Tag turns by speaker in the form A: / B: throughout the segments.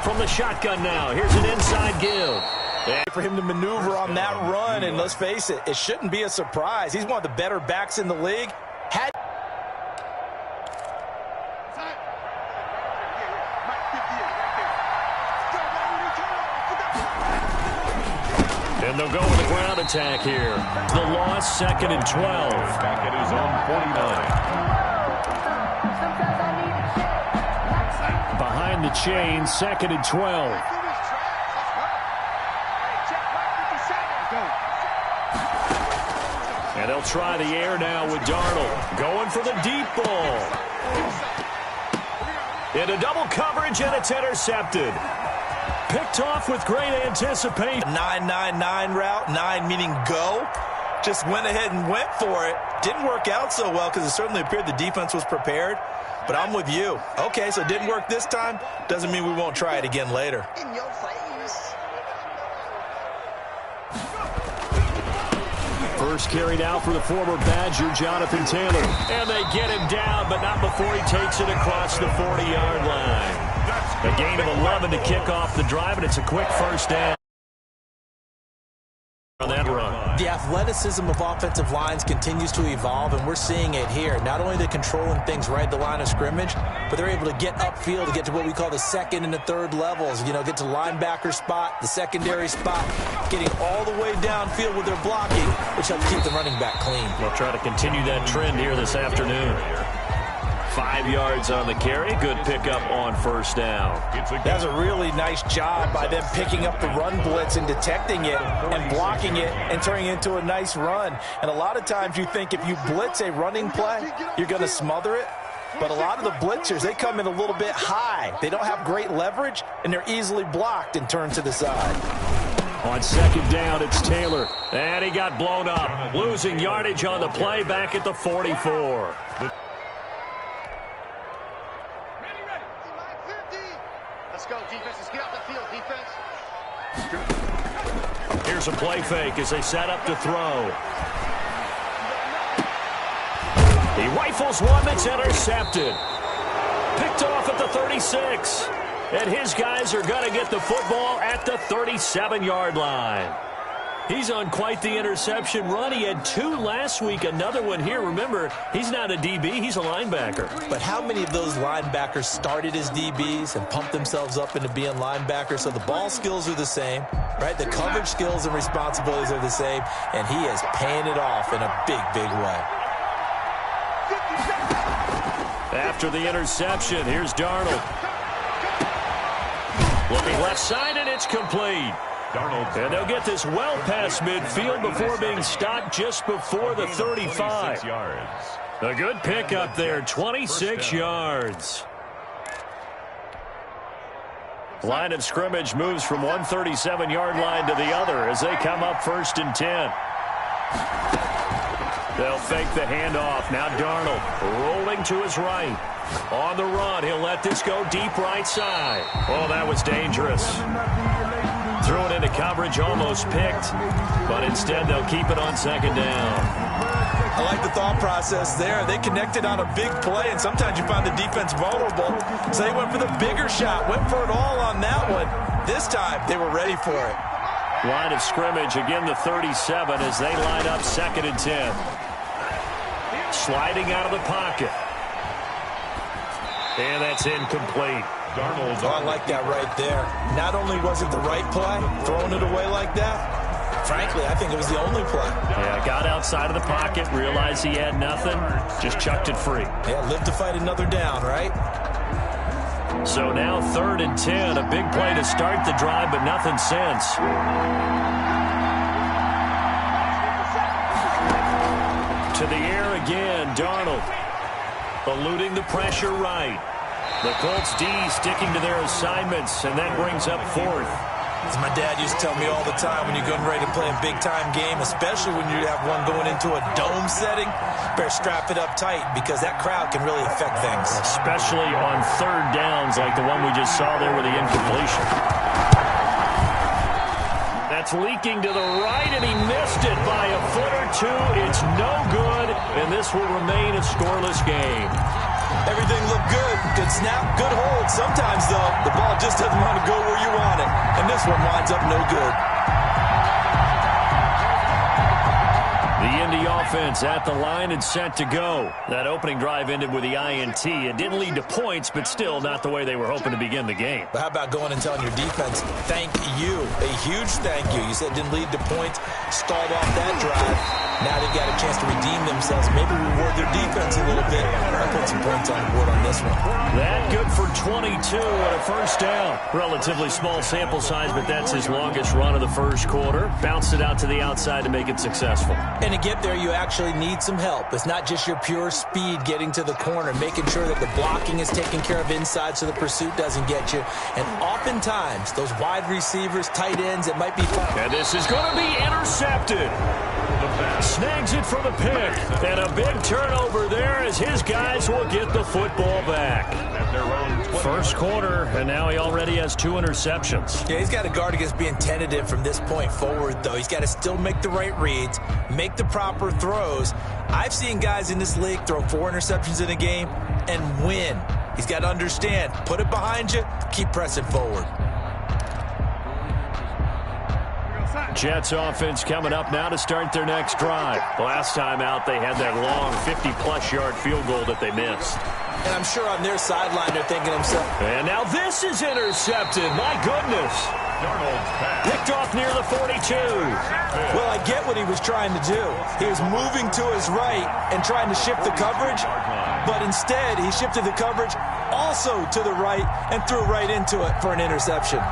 A: from the shotgun now. Here's an inside give.
B: For him to maneuver on that run, and let's face it, it shouldn't be a surprise. He's one of the better backs in the league.
A: And they'll go with a ground attack here. The loss, 2nd and 12.
C: Back at his own 49.
A: Behind the chain, 2nd and 12. And they'll try the air now with Darnold. Going for the deep ball. Into double coverage, and it's intercepted. Picked off with great anticipation.
B: 9-9-9 route, 9 meaning go. Just went ahead and went for it. Didn't work out so well because it certainly appeared the defense was prepared. But I'm with you. Okay, so it didn't work this time. Doesn't mean we won't try it again later.
D: In your face.
A: First carried out for the former Badger, Jonathan Taylor. And they get him down, but not before he takes it across the 40-yard line. A gain of 11 to kick off the drive, and it's a quick first down on that run.
B: The athleticism of offensive lines continues to evolve, and we're seeing it here. Not only are they controlling things right at the line of scrimmage, but they're able to get upfield to get to what we call the 2nd and the 3rd levels. You know, get to linebacker spot, the secondary spot, getting all the way downfield with their blocking, which helps keep the running back clean.
A: They'll try to continue that trend here this afternoon. 5 yards on the carry. Good pickup on first down.
B: That's a really nice job by them picking up the run blitz and detecting it and blocking it and turning it into a nice run. And a lot of times you think if you blitz a running play, you're going to smother it. But a lot of the blitzers, they come in a little bit high. They don't have great leverage, and they're easily blocked and turned to the side.
A: On 2nd down, it's Taylor. And he got blown up. Losing yardage on the play back at the 44.
D: Let's go, defense. Let's get out the field, defense.
A: Here's a play fake as they set up to throw. He rifles one that's intercepted. Picked off at the 36. And his guys are going to get the football at the 37-yard line. He's on quite the interception run. He had 2 last week, another one here. Remember, he's not a DB, he's a linebacker.
B: But how many of those linebackers started as DBs and pumped themselves up into being linebackers? So the ball skills are the same, right? The coverage skills and responsibilities are the same, and he is paying it off in a big, big way.
A: After the interception, here's Darnold. Looking left side, and it's complete. And they'll get this well past midfield before being stopped just before the 35. A good pickup there, 26 yards. Line of scrimmage moves from one 37-yard line to the other as they come up 1st and 10. They'll fake the handoff. Now Darnold rolling to his right. On the run, he'll let this go deep right side. Oh, that was dangerous. Threw it into coverage, almost picked, but instead they'll keep it on 2nd down.
B: I like the thought process there. They connected on a big play, and sometimes you find the defense vulnerable. So they went for the bigger shot, went for it all on that one. This time, they were ready for it.
A: Line of scrimmage, again the 37 as they line up 2nd and 10. Sliding out of the pocket. And that's incomplete.
B: Oh, I like that right there. Not only was it the right play, throwing it away like that, frankly, I think it was the only play.
A: Yeah, got outside of the pocket, realized he had nothing, just chucked it free.
B: Yeah, live to fight another down, right?
A: So now 3rd and 10, a big play to start the drive, but nothing since. To the air again, Darnold. Eluding the pressure right. The Colts D sticking to their assignments, and that brings up 4th.
B: As my dad used to tell me all the time, when you're getting ready to play a big-time game, especially when you have one going into a dome setting, better strap it up tight because that crowd can really affect things.
A: Especially on 3rd downs like the one we just saw there with the incompletion. That's leaking to the right, and he missed it by a foot or two. It's no good, and this will remain a scoreless game.
B: Everything looked good Good snap, good hold. Sometimes, though, the ball just doesn't want to go where you want it. And this one winds up no good.
A: The Indy offense at the line and set to go. That opening drive ended with the INT. It didn't lead to points, but still not the way they were hoping to begin the game.
B: But how about going and telling your defense, thank you, a huge thank you. You said it didn't lead to points, stalled off that drive. Now they got a chance to redeem themselves, maybe reward their defense a little bit. I put some points on the board on this one.
A: That good for 22 and a first down. Relatively small sample size, but that's his longest run of the first quarter. Bounced it out to the outside to make it successful.
B: And to get there, you actually need some help. It's not just your pure speed getting to the corner, making sure that the blocking is taken care of inside so the pursuit doesn't get you. And oftentimes, those wide receivers, tight ends, it might be fun.
A: And this is going to be intercepted. Snags it for the pick. And a big turnover there as his guys will get the football back. First quarter, and now he already has 2 interceptions.
B: Yeah, he's got to guard against being tentative from this point forward, though. He's got to still make the right reads, make the proper throws. I've seen guys in this league throw 4 interceptions in a game and win. He's got to understand, put it behind you, keep pressing forward.
A: Jets offense coming up now to start their next drive. Last time out, they had that long 50-plus yard field goal that they missed.
B: And I'm sure on their sideline they're thinking to themselves.
A: And now this is intercepted. My goodness. Picked off near the 42.
B: Well, I get what he was trying to do. He was moving to his right and trying to shift the coverage, but instead he shifted the coverage also to the right and threw right into it for an interception.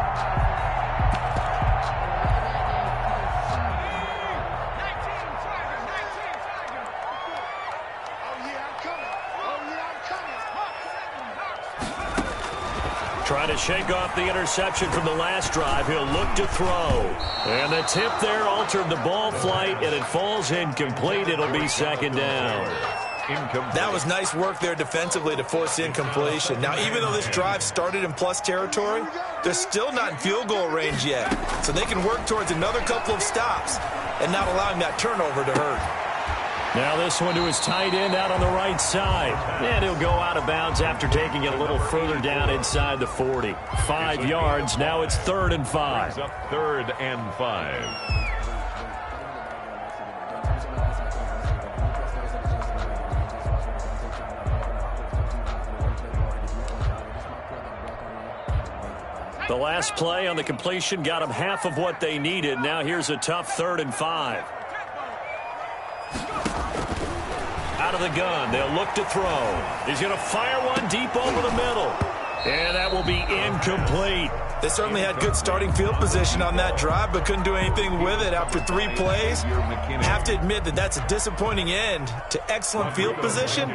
A: Trying to shake off the interception from the last drive. He'll look to throw. And the tip there altered the ball flight, and it falls incomplete. It'll be second down.
B: That was nice work there defensively to force incompletion. Now, even though this drive started in plus territory, they're still not in field goal range yet. So they can work towards another couple of stops and not allowing that turnover to hurt.
A: Now this one to his tight end out on the right side. And he'll go out of bounds after taking it a little further down inside the 40. 5 yards. Now it's 3rd and 5.
C: Up 3rd and 5.
A: The last play on the completion got them half of what they needed. Now here's a tough 3rd and 5. Out of the gun, they'll look to throw. He's going to fire one deep over the middle. And that will be incomplete.
B: They certainly had good starting field position on that drive, but couldn't do anything with it after 3 plays. Have to admit that that's a disappointing end to excellent field position.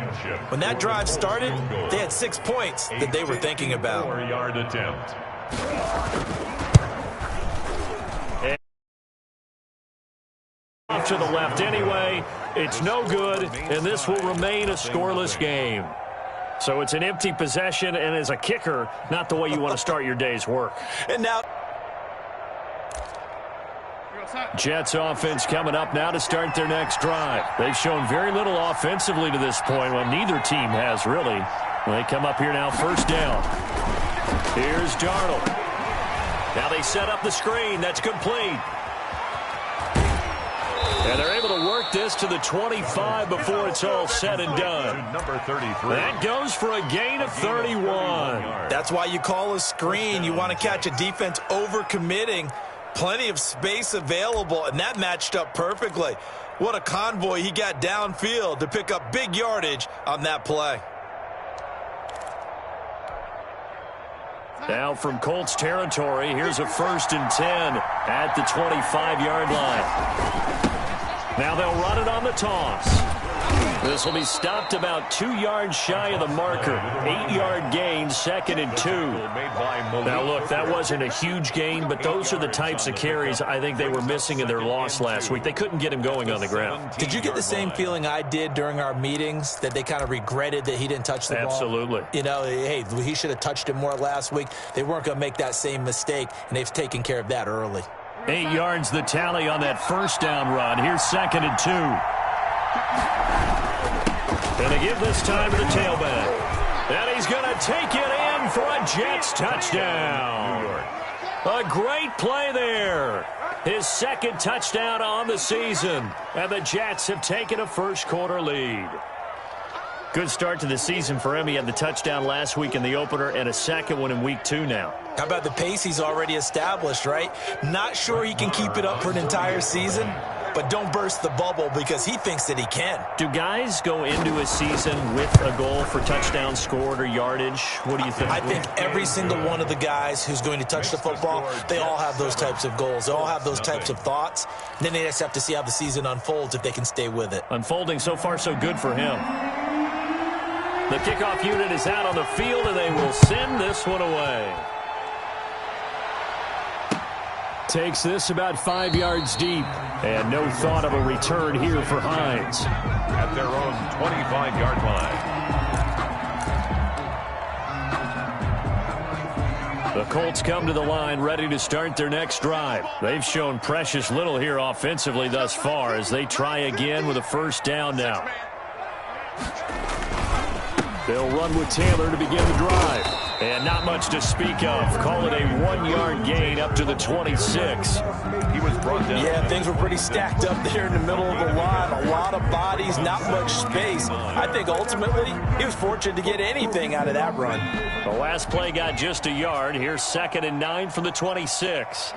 B: When that drive started, they had 6 points that they were thinking about.
C: 4-yard attempt.
A: Off to the left anyway. It's no good, and this will remain a scoreless game. So it's an empty possession, and as a kicker, not the way you want to start your day's work.
B: And now
A: Jets offense coming up now to start their next drive. They've shown very little offensively to this point. Well, neither team has really. They come up here now, first down. Here's Darnold. Now they set up the screen. That's complete. And they're able to work this to the 25 before it's all said and done.
C: Number 33.
A: That goes for a gain of 31.
B: that's why you call a screen. You want to catch a defense overcommitting. Plenty of space available, and that matched up perfectly. What a convoy he got downfield to pick up big yardage on that play.
A: Now from Colts territory, here's a 1st and 10 at the 25-yard line. Now they'll run it on the toss. This will be stopped about 2 yards shy of the marker. 8-yard gain, 2nd and 2. Now, look, that wasn't a huge gain, but those are the types of carries I think they were missing in their loss last week. They couldn't get him going on the ground.
B: Did you get the same feeling I did during our meetings, that they kind of regretted that he didn't touch the ball?
A: Absolutely.
B: You know, hey, he should have touched it more last week. They weren't going to make that same mistake, and they've taken care of that early.
A: 8 yards the tally on that first down run. Here's 2nd and 2. And they give this time to the tailback. And he's going to take it in for a Jets touchdown. A great play there. His second touchdown on the season. And the Jets have taken a first-quarter lead. Good start to the season for him. He had the touchdown last week in the opener and a second one in week 2 now.
B: How about the pace he's already established, right? Not sure he can keep it up for an entire season, but don't burst the bubble because he thinks that he can.
A: Do guys go into a season with a goal for touchdowns scored or yardage? What do you think?
B: I think every single one of the guys who's going to touch the football, they all have those types of goals. They all have those types of thoughts. And then they just have to see how the season unfolds if they can stay with it.
A: Unfolding so far so good for him. The kickoff unit is out on the field, and they will send this one away. Takes this about 5 yards deep. And no thought of a return here for Hines.
C: At their own 25-yard line.
A: The Colts come to the line ready to start their next drive. They've shown precious little here offensively thus far as they try again with a first down now. They'll run with Taylor to begin the drive. And not much to speak of. Call it a 1-yard gain up to the 26.
C: He was brought down.
B: Yeah, things were pretty stacked up there in the middle of the line. A lot of bodies, not much space. I think ultimately he was fortunate to get anything out of that run.
A: The last play got just a yard. Here's 2nd and 9 from the 26.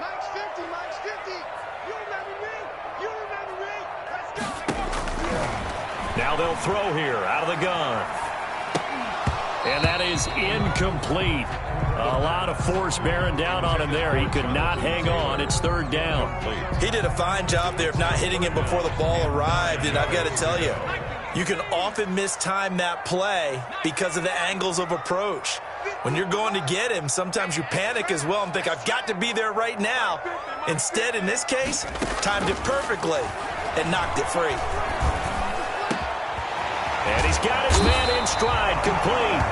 A: Now they'll throw here out of the gun. And that is incomplete. A lot of force bearing down on him there. He could not hang on. It's 3rd down.
B: He did a fine job there of not hitting him before the ball arrived. And I've got to tell you, you can often mistime that play because of the angles of approach. When you're going to get him, sometimes you panic as well and think, I've got to be there right now. Instead, in this case, timed it perfectly and knocked it free.
A: And he's got his man in stride, complete.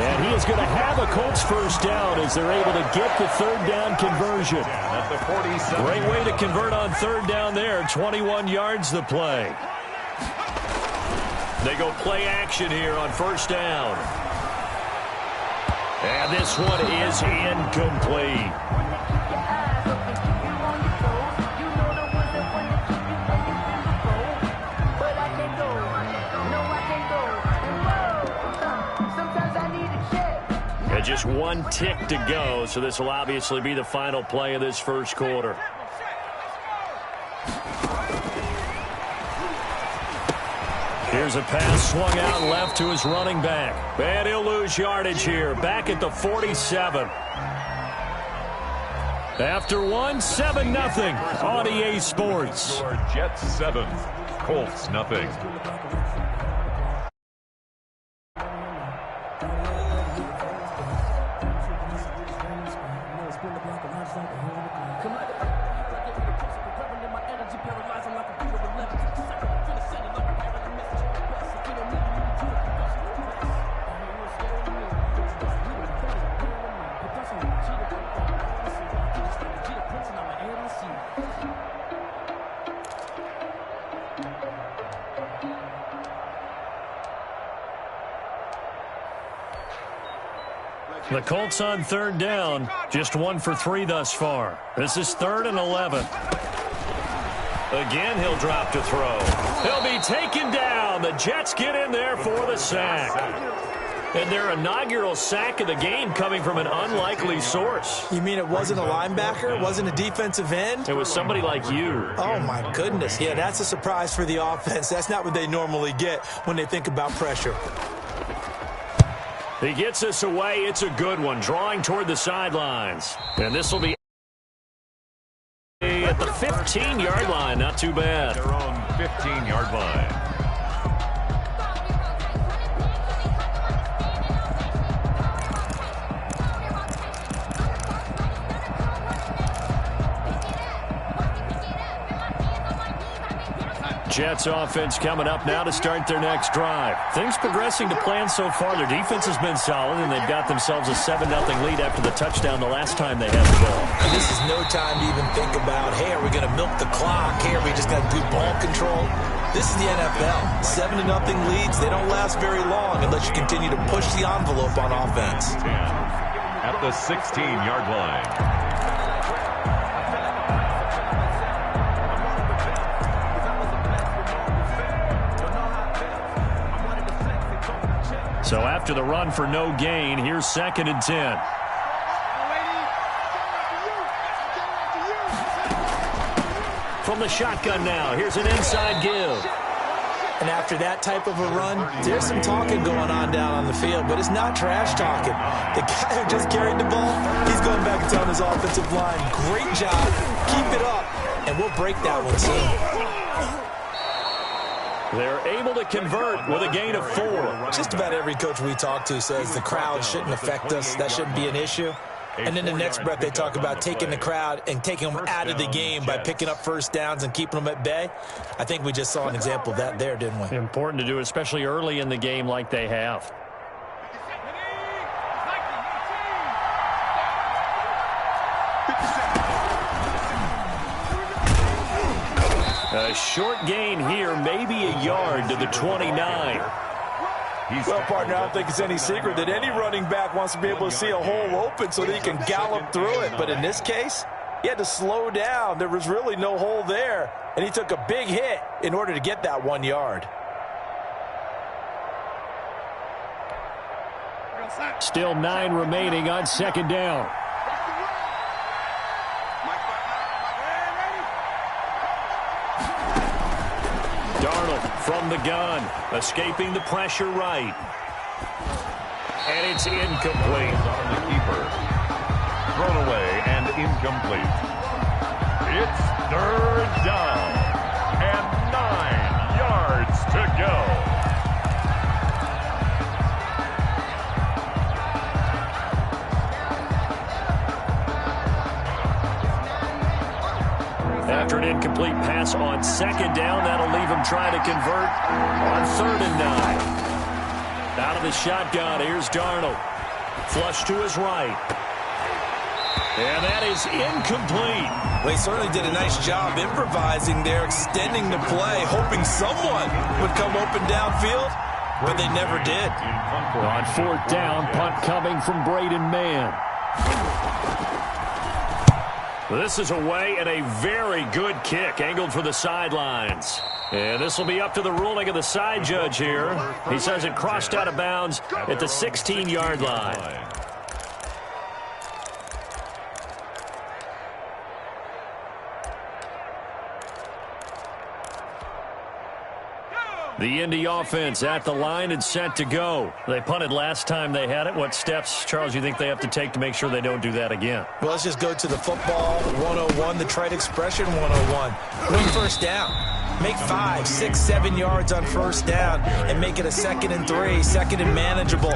A: And he is going to have a Colts first down as they're able to get the 3rd down conversion. Great way to convert on 3rd down there. 21 yards the play. They go play action here on 1st down. And this one is incomplete. Just 1 tick to go, so this will obviously be the final play of this first quarter. Here's a pass swung out left to his running back. And he'll lose yardage here, back at the 47. After 1, 7-0 on EA Sports.
C: Jets 7, Colts nothing.
A: The Colts on 3rd down, just 1 for 3 thus far. This is 3rd and 11. Again, he'll drop to throw. He'll be taken down. The Jets get in there for the sack. And their inaugural sack of the game coming from an unlikely source.
B: You mean it wasn't a linebacker? It wasn't a defensive end?
A: It was somebody like you.
B: Oh, my goodness. Yeah, that's a surprise for the offense. That's not what they normally get when they think about pressure.
A: He gets us away. It's a good one, drawing toward the sidelines. And this will be at the 15-yard line. Not too bad.
C: Their own 15-yard line.
A: Jets offense coming up now to start their next drive. Things progressing to plan so far. Their defense has been solid, and they've got themselves a 7-0 lead after the touchdown the last time they had the ball.
B: And this is no time to even think about, hey, are we going to milk the clock? Hey, are we just going to do ball control? This is the NFL. 7-0 leads, they don't last very long unless you continue to push the envelope on offense.
C: 10 at the 16-yard line.
A: So after the run for no gain, here's 2nd and 10. From the shotgun now, here's an inside give.
B: And after that type of a run, there's some talking going on down on the field, but it's not trash talking. The guy who just carried the ball, he's going back and telling his offensive line, great job, keep it up, and we'll break that one soon.
A: They're able to convert with a gain of 4.
B: Just about every coach we talk to says the crowd shouldn't affect us. That shouldn't be an issue. And then the next breath, they talk about taking the crowd and taking them out of the game by picking up first downs and keeping them at bay. I think we just saw an example of that there, didn't we?
A: Important to do, especially early in the game like they have. A short gain here, maybe a yard to the 29.
B: Well, partner, I don't think it's any secret that any running back wants to be able to see a hole open so that he can gallop through it. But in this case, he had to slow down. There was really no hole there, and he took a big hit in order to get that 1 yard.
A: Still 9 remaining on 2nd down. From the gun, escaping the pressure right. And it's incomplete.
C: On the keeper. Thrown away and incomplete. It's 3rd down and 9 yards to go.
A: After an incomplete pass on 2nd down, that'll leave him trying to convert on 3rd and 9. Out of the shotgun, here's Darnold. Flush to his right. And that is incomplete.
B: Well, he certainly did a nice job improvising there, extending the play, hoping someone would come open downfield, but they never did.
A: On 4th down, punt coming from Braden Mann. This is away and a very good kick angled for the sidelines. And this will be up to the ruling of the side judge here. He says it crossed out of bounds at the 16-yard line. The Indy offense at the line and set to go. They punted last time they had it. What steps, Charles, you think they have to take to make sure they don't do that again?
B: Well, let's just go to the football 101, the trade expression 101. Win first down. Make 5, 6, 7 yards on first down and make it a 2nd and 3, 2nd and manageable.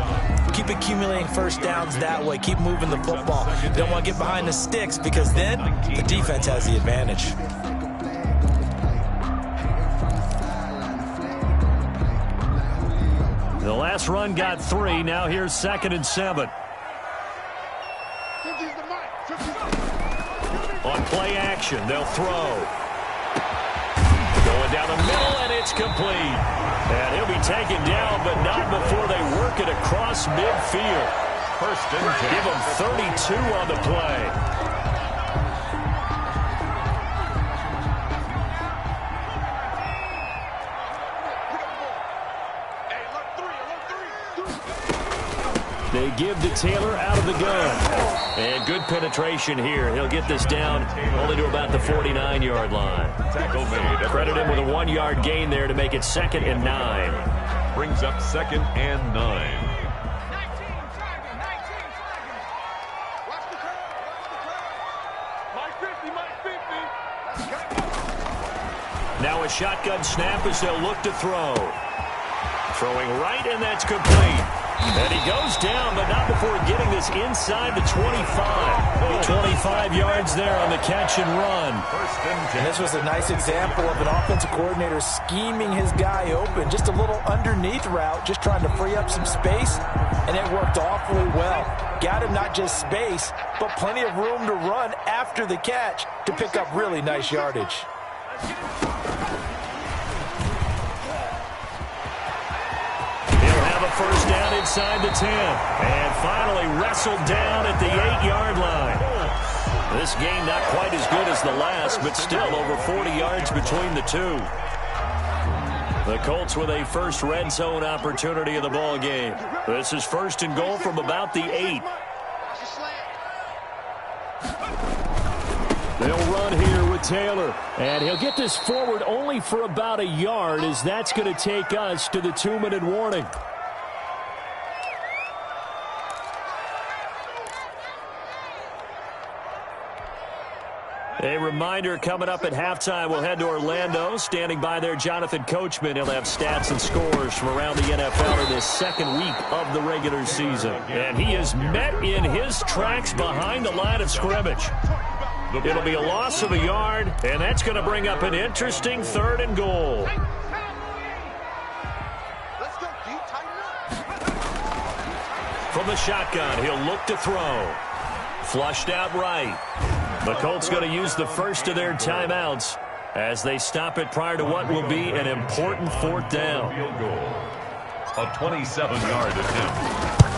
B: Keep accumulating first downs that way. Keep moving the football. You don't want to get behind the sticks because then the defense has the advantage.
A: The last run got 3. Now here's 2nd and 7. On play action, they'll throw. Going down the middle, and it's complete. And he'll be taken down, but not before they work it across midfield.
C: 1st and 10.
A: Give him 32 on the play. They give to Taylor out of the gun. And good penetration here. He'll get this down only to about the 49-yard line.
C: Tackle made.
A: Credit him with a 1-yard gain there to make it 2nd and 9.
C: Brings up 2nd and 9.
A: Now a shotgun snap as they'll look to throw. Throwing right, and that's complete. And he goes down, but not before getting this inside the 25. 25 yards there on the catch and run.
B: And this was a nice example of an offensive coordinator scheming his guy open. Just a little underneath route, just trying to free up some space, and it worked awfully well. Got him not just space, but plenty of room to run after the catch to pick up really nice yardage.
A: first down inside the 10. And finally wrestled down at the 8-yard line. This game not quite as good as the last, but still over 40 yards between the two. The Colts with a first red zone opportunity of the ball game. This is first and goal from about the 8. They'll run here with Taylor. And he'll get this forward only for about a yard, as that's going to take us to the 2-minute warning. A reminder, coming up at halftime, we'll head to Orlando. Standing by there, Jonathan Coachman. He'll have stats and scores from around the NFL in this second week of the regular season. And he is met in his tracks behind the line of scrimmage. It'll be a loss of a yard, and that's going to bring up an interesting 3rd and goal. From the shotgun, he'll look to throw. Flushed out right. The Colts going to use the first of their timeouts as they stop it prior to what will be an important 4th down.
C: Field goal. A 27-yard attempt.